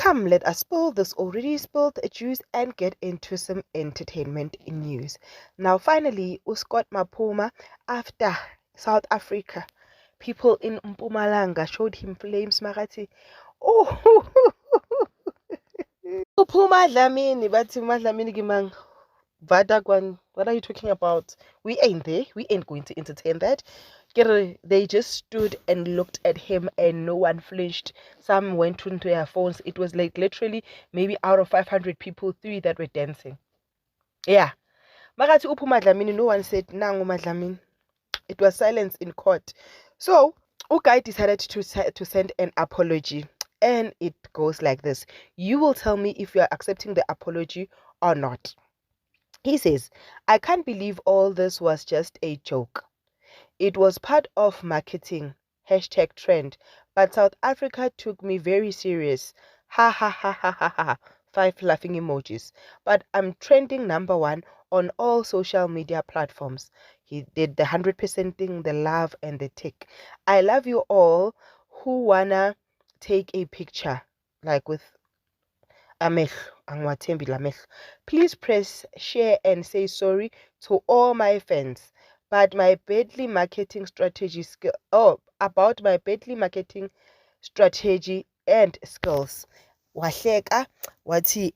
Come, let us spill this already spilled juice and get into some entertainment news. Now, finally, Scott Mapuma, after South Africa, people in Mpumalanga showed him flames, Magati. Oh, Upuma Dlamini, but Dlamini Gimang. Vadagwan, what are you talking about? We ain't there. We ain't going to entertain that. They just stood and looked at him and no one flinched. Some went into their phones. It was like literally maybe out of 500 people, 3 that were dancing. Yeah. Makati Upu Madlamini, no one said Nangu Madlamini. It was silence in court. So, Ugai decided to send an apology. And it goes like this. You will tell me if you are accepting the apology or not. He says, I can't believe all this was just a joke. It was part of marketing, #trend, but South Africa took me very serious. Ha ha ha ha ha ha. 5 laughing emojis. But I'm trending #1 on all social media platforms. He did the 100% thing, the love and the tick. I love you all who wanna take a picture, like with Angwathembi Lamech. Please press share and say sorry to all my fans. But my badly marketing strategy skill about my badly marketing strategy and skills. Wahleka wathi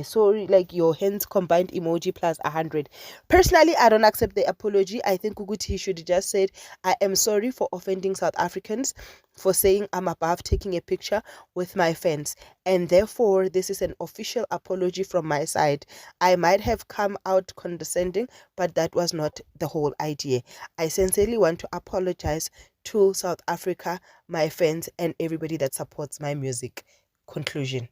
sorry, like your hands combined emoji plus 100. Personally, I don't accept the apology. I think Uguti should just said, I am sorry for offending South Africans, for saying I'm above taking a picture with my fans, and therefore this is an official apology from my side. I might have come out condescending, but that was not the whole idea. I sincerely want to apologize to South Africa, my fans, and everybody that supports my music. Conclusion.